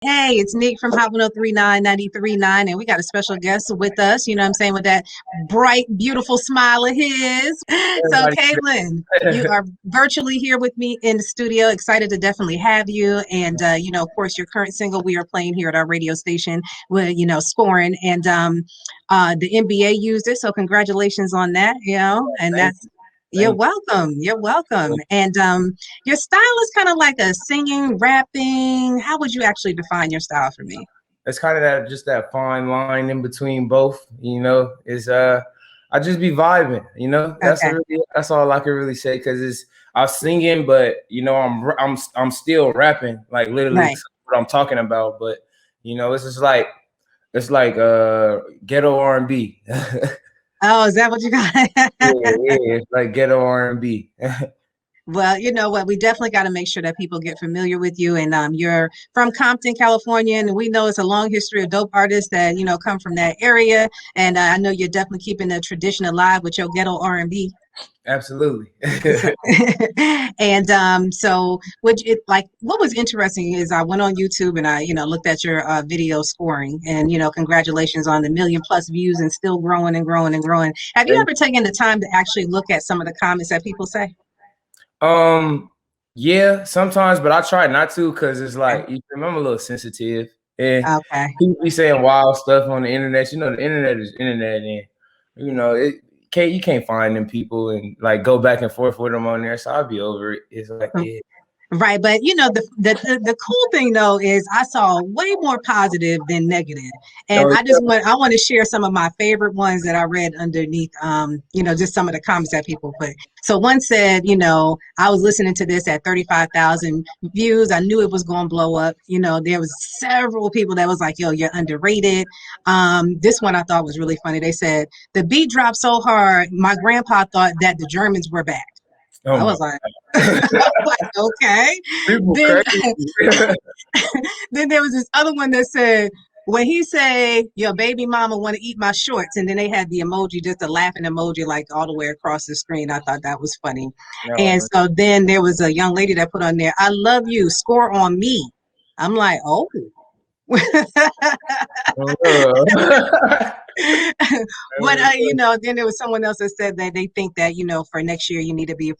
Hey, it's Neek from Hot 1039 93.9, and we got a special guest with us, you know what I'm saying, with that bright, beautiful smile of his. So, Everybody. Kaylin, you are virtually here with me in the studio. Excited to definitely have you. And, of course, your current single we are playing here at our radio station with, scoring. And the NBA used it. So, congratulations on that, and Thank that's you. you're Thank welcome. You're welcome. you. And your style is kind of like a singing, rapping. How would you actually define your style for me? It's kind of that just that fine line in between both, is I just be vibing, Okay. that's all I can really say because it's I'm singing, but I'm still rapping, like literally Right. what I'm talking about, but it's just like ghetto R&B. Oh, is that what you got? Yeah, it's like ghetto R&B. Well, you know what? We definitely got to make sure that people get familiar with you. And you're from Compton, California, and we know it's a long history of dope artists that come from that area. And I know you're definitely keeping the tradition alive with your ghetto R&B. Absolutely. So, and so what was interesting is I went on YouTube and I looked at your video scoring, and congratulations on the million plus views and still growing and growing and growing. Have you Thank ever taken the time to actually look at some of the comments that people say? Um, yeah, sometimes, but I try not to because it's Okay. like I'm a little sensitive, and Okay. people be saying wild stuff on the internet. The internet is internet, and it you can't find them people and like go back and forth with them on there. So I'll be over it. It's like, yeah. Right, but the cool thing though is I saw way more positive than negative, and Oh, I want to share some of my favorite ones that I read underneath, just some of the comments that people put. So one said, I was listening to this at 35,000 views. I knew it was going to blow up. There was several people that was like, yo, you're underrated. This one I thought was really funny. They said the beat dropped so hard, my grandpa thought that the Germans were back. oh I my was like, I God. was like, okay. People Then crazy. then there was this other one that said, when he say your baby mama want to eat my shorts, and then they had the emoji, just a laughing emoji, like all the way across the screen. I thought that was funny. And No. so then there was a young lady that put on there, I love you, score on me. I'm like, oh. But then there was someone else that said that they think that for next year you need to be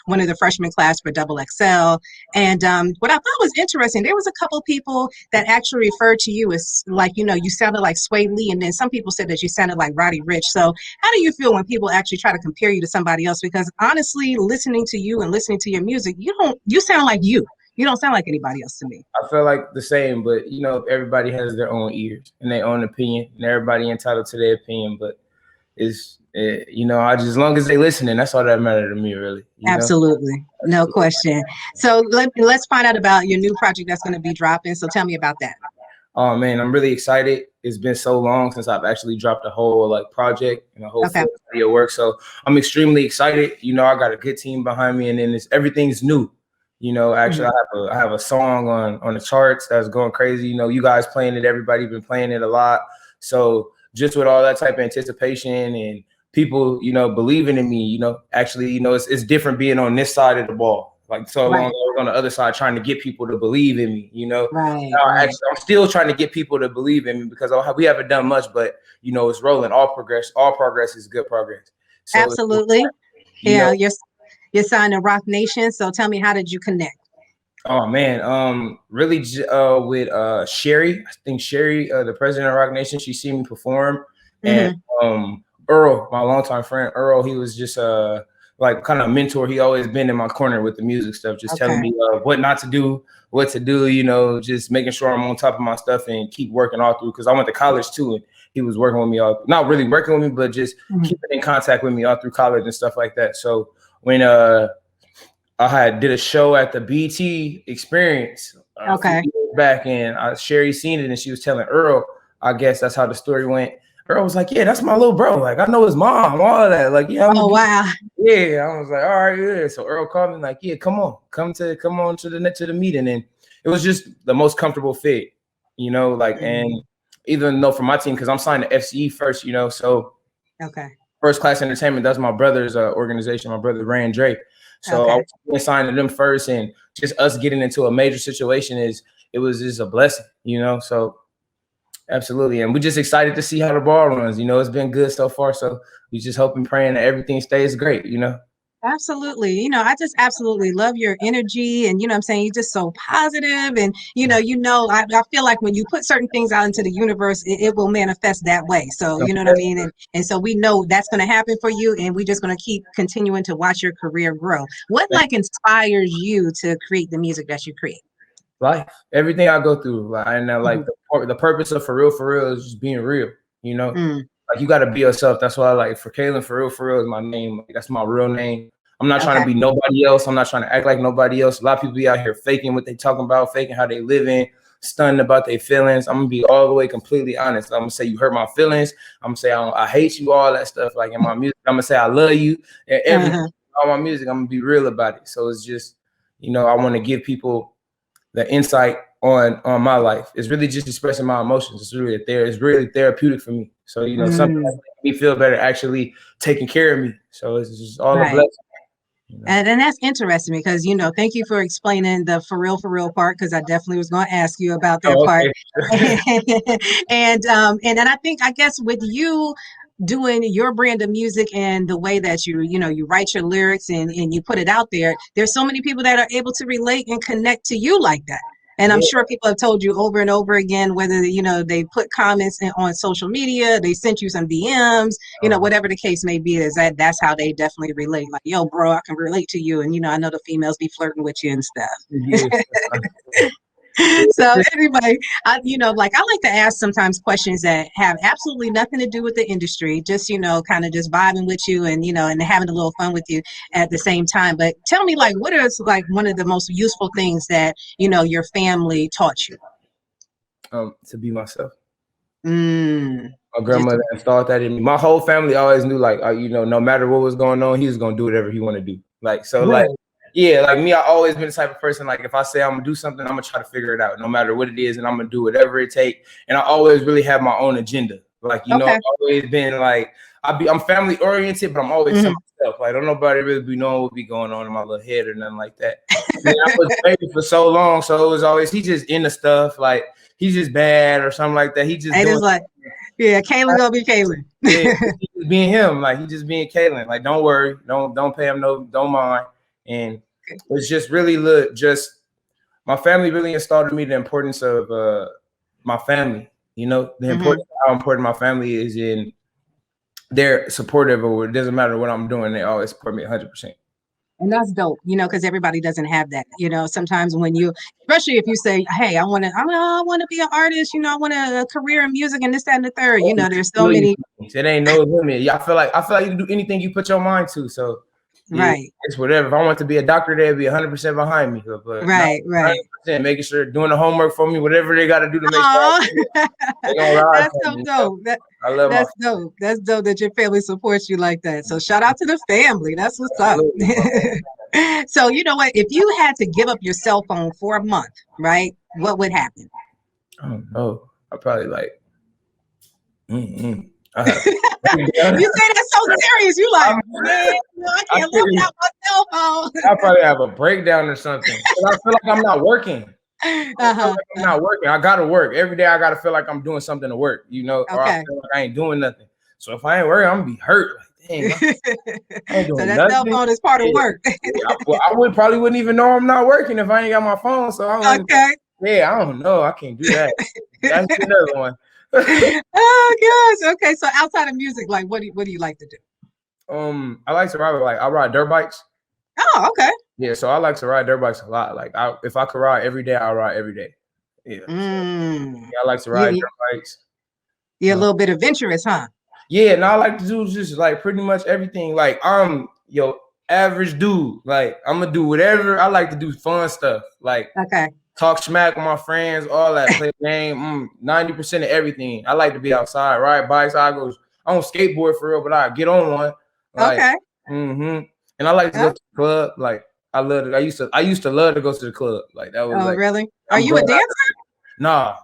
one of the freshman class for double XL. And what I thought was interesting, there was a couple people that actually referred to you as like you sounded like Sway Lee, and then some people said that you sounded like Roddy Rich. So how do you feel when people actually try to compare you to somebody else? Because honestly, listening to you and listening to your music, you sound like you. You don't sound like anybody else to me. I feel like the same, but everybody has their own ears and their own opinion, and everybody entitled to their opinion. But I just as long as they listening, that's all that matters to me, really. Absolutely. No question. So let's find out about your new project that's going to be dropping. So tell me about that. Oh man, I'm really excited. It's been so long since I've actually dropped a whole like project and a whole Okay. full body of work. So I'm extremely excited. I got a good team behind me, and then everything's new. Actually, Mhm. I have a song on the charts that's going crazy. You guys playing it, everybody been playing it a lot. So just with all that type of anticipation and people, believing in me, actually, it's different being on this side of the ball. Like so long, I Right. was on the other side trying to get people to believe in me. Right. Now, Right. actually, I'm still trying to get people to believe in me because we haven't done much, but it's rolling. All progress is good progress. So, Absolutely. you know, Yeah. You're signed to RocNation. So tell me, how did you connect? oh man, really, with Sherry. I think Sherry, the president of Rock Nation, she seen me perform, and Hmm. Earl, my longtime friend Earl, he was just like kind of mentor. He always been in my corner with the music stuff, just telling Okay. me what not to do, what to do. Just making sure I'm on top of my stuff and keep working all through. Because I went to college too, and he was working with me all, not really working with me, but just Hmm. keeping in contact with me all through college and stuff like that. So when I had did a show at the BT Experience a few Okay. years back, and Sherry seen it, and she was telling Earl. I guess that's how the story went. Earl was like, "Yeah, that's my little bro. Like, I know his mom, all of that. Like, yeah, I'm gonna Oh, be, wow. yeah." I was like, "All right, yeah." So Earl called me like, "Yeah, come on to the meeting," and it was just the most comfortable fit, like, and Mhm. even though for my team, because I'm signed to FCE first, so Okay. First Class Entertainment, that's my brother's organization. My brother Rand Drake. So I Okay. was assigned to them first, and just us getting into a major situation is it was just a blessing, you know. So absolutely, and we're just excited to see how the ball runs. You know, it's been good so far, so we just hoping, praying that everything stays great. You know. Absolutely. I just absolutely love your energy and I'm saying you're just so positive and I feel like when you put certain things out into the universe, it will manifest that way. So, you know what I mean? And so we know that's going to happen for you and we're just going to keep continuing to watch your career grow. What like inspires you to create the music that you create? Life, everything I go through, like, and like the purpose of for real is just being real, you know. Like you got to be yourself. That's why I like for Kalan, for real is my name. Like, that's my real name. I'm not trying to be nobody else. I'm not trying to act like nobody else. A lot of people be out here faking what they talking about, faking how they living, stunned about their feelings. I'm gonna be all the way completely honest. I'm gonna say you hurt my feelings. I'm gonna say I hate you, all that stuff. Like in my music, I'm gonna say I love you. And everything, all my music, I'm gonna be real about it. So it's just, I want to give people the insight on my life. It's really just expressing my emotions. It's really therapeutic for me. So, something that makes me feel better actually taking care of me. So it's just all a blessing. And that's interesting because, thank you for explaining the for real part, because I definitely was going to ask you about that part. And I guess with you doing your brand of music and the way that you write your lyrics and you put it out there, there's so many people that are able to relate and connect to you like that. And I'm sure people have told you over and over again, whether, they put comments on social media, they sent you some DMs, whatever the case may be, is that's how they definitely relate. Like, yo, bro, I can relate to you. And, I know the females be flirting with you and stuff. So anyway, I like to ask sometimes questions that have absolutely nothing to do with the industry, just, kind of just vibing with you and, and having a little fun with you at the same time. But tell me, like, what is like one of the most useful things that, your family taught you? To be myself. My grandmother installed that in me. My whole family always knew, like, no matter what was going on, he was going to do whatever he want to do. Like, so like, yeah, like me, I always been the type of person, like if I say I'm gonna do something, I'm gonna try to figure it out no matter what it is, and I'm gonna do whatever it takes. And I always really have my own agenda. Like, I've always been like, I'm family oriented, but I'm always to myself. Like, don't nobody really be knowing what be going on in my little head or nothing like that. I was baby for so long, so it was always, he just into stuff, like he's just bad or something like that. He just doing like, yeah, Kalan gonna be Kalan. Yeah, he just being him, like he just being Kalan. Like, don't worry, don't pay him don't mind. And it's just really just my family really installed in me the importance of my family. The importance of how important my family is, in they're supportive of it. Doesn't matter what I'm doing, they always support me 100%. And that's dope, because everybody doesn't have that. Sometimes when especially if you say, hey, I want to be an artist, I want a career in music and this, that, and the third, there's so many. It ain't no limit. I feel like you can do anything you put your mind to. So it's whatever. If I want to be a doctor, they'll be 100% behind me. But right. 100%, making sure doing the homework for me, whatever they got to do to make sure. That's so dope. I love that's dope. That's dope that your family supports you like that. So shout out to the family. That's what's up. So you know what? If you had to give up your cell phone for a month, right? What would happen? I don't know. I probably like. You say that so serious. You like, man, I can't live without my cell phone. I'll probably have a breakdown or something. I feel like I'm not working. I'm not working. I gotta work every day. I gotta feel like I'm doing something to work, or I feel like I ain't doing nothing. So if I ain't working, I'm gonna be hurt. Like, dang, I ain't doing so that cell phone is part of work. I wouldn't even know I'm not working if I ain't got my phone. So I don't know. I can't do that. That's another one. Oh gosh. Okay. So outside of music, like what do you like to do? I like to ride. Like, I ride dirt bikes. Oh, okay. Yeah, so I like to ride dirt bikes a lot. Like, if I could ride every day, I'll ride every day. Yeah. I like to ride dirt bikes. You're a little bit adventurous, huh? Yeah, and I like to do just like pretty much everything. Like, I'm your average dude. Like, I'm gonna do whatever. I like to do fun stuff. Like, talk smack with my friends, all that, play game, 90% of everything. I like to be outside, ride bikes. I don't skateboard for real, but I get on one. Like, and I like to go to the club. Like, I used to love to go to the club. Like, that was really? Are you a dancer? No.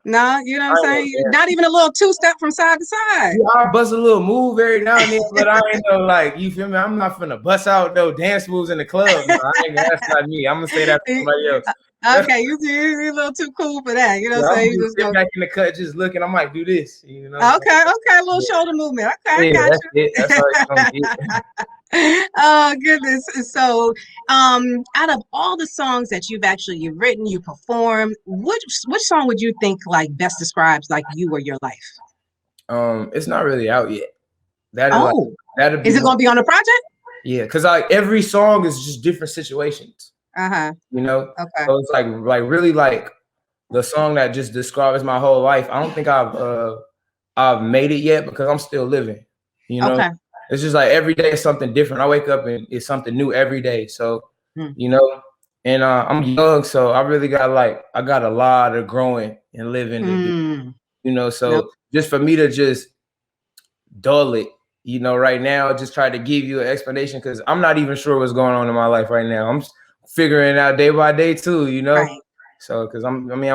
No, you know what I'm saying? Not even a little two-step from side to side. Yeah, I bust a little move every now and then, but I ain't no, like, you feel me? I'm not finna bust out no dance moves in the club. No, that's not me. I'm gonna say that for somebody else. Okay, you're a little too cool for that. You know Yeah, what I'm I'm saying? You just just sit go. back in the cut, just looking. I might do this, you know. So, Okay, okay, a little yeah, shoulder movement. Okay, I yeah, got that's it. That's all it's gonna get. Oh goodness. So, out of all the songs that you've written, you perform, which song would you think like best describes like you or your life? It's not really out yet. That'd like Oh, that'd be is it one. gonna be on the project? Yeah, because like every song is just different situations, Uh-huh. you know. Okay. So it's like really like the song that just describes my whole life. I don't think I've made it yet because I'm still living. You know, Okay. it's just like every day is something different. I wake up and it's something new every day. So, Hmm. you know, and I'm young, so I really got like I got a lot of growing and living to do. Mm. You know, Nope. so just for me to just dull it, you know, right now, just try to give you an explanation because I'm not even sure what's going on in my life right now. I'm figuring it out day by day too, you know. Right. So, because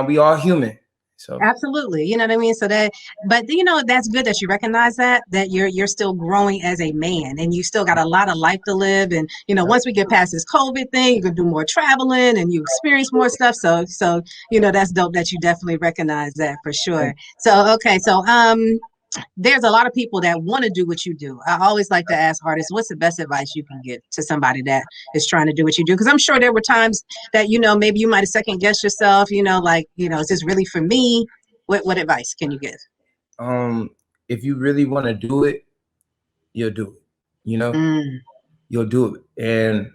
we all human. So, Absolutely. You know what I mean? So that, but that's good that you recognize that you're still growing as a man and you still got a lot of life to live. And, once we get past this COVID thing, you can do more traveling and you experience more stuff. So, that's dope that you definitely recognize that for sure. So, okay. So, there's a lot of people that want to do what you do. I always like to ask artists, what's the best advice you can give to somebody that is trying to do what you do? Because I'm sure there were times that, maybe you might have second guessed yourself, like, is this really for me? What advice can you give? um, if you really want to do it, you'll do it. You know, Mm, you'll do it, and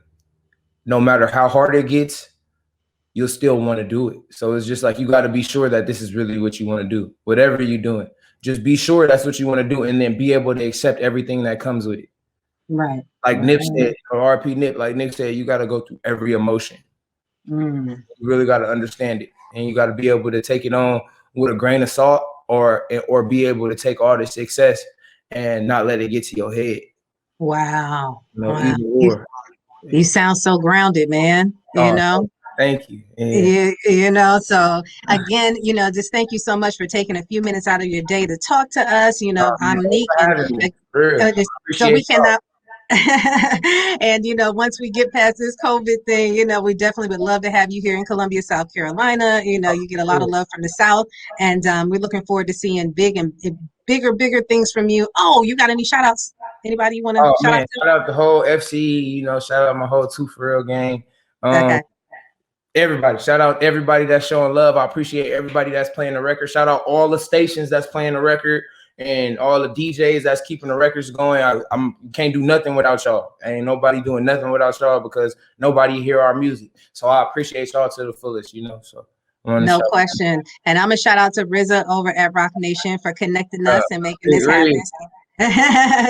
no matter how hard it gets, you'll still want to do it. So it's just like you got to be sure that this is really what you want to do. Whatever you're doing, just be sure that's what you want to do, and then be able to accept everything that comes with it. right, Like Nip right. said, or RP Nip, like Nick said, you got to go through every emotion. Mm, You really got to understand it, and you got to be able to take it on with a grain of salt, or be able to take all the success and not let it get to your head. wow. You know, Wow. either You, or. you Yeah. sound so grounded, man. Oh, thank you. Yeah. So again, just thank you so much for taking a few minutes out of your day to talk to us. Oh, man, I'm thanks Neek, for and having me. For real. so we Appreciate y'all. cannot. And once we get past this COVID thing, we definitely would love to have you here in Columbia, South Carolina. You get a lot of love from the South, and we're looking forward to seeing bigger things from you. Oh, you got any shout outs? Anybody you want to Oh shout out man, shout out the whole FC, shout out my whole Two For Real gang. to? Um, Okay. everybody, shout out everybody that's showing love. I appreciate everybody that's playing the record. Shout out all the stations that's playing the record and all the DJs that's keeping the records going. I'm can't do nothing without y'all. Ain't nobody doing nothing without y'all because nobody hear our music. So I appreciate y'all to the fullest, So I want to No shout question. And I'm a shout out to RZA over at RocNation for connecting out us and making Big this happen. Rig.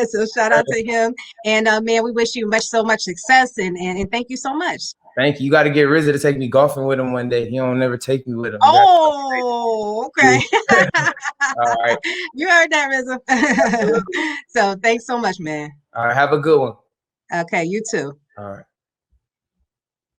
So shout out to him. And man, we wish you so much success and thank you so much. Thank you. You got to get RZA to take me golfing with him one day. He don't never take me with him. Oh, okay. All right. You heard that, RZA. Absolutely. So thanks so much, man. All right. Have a good one. Okay, you too. All right.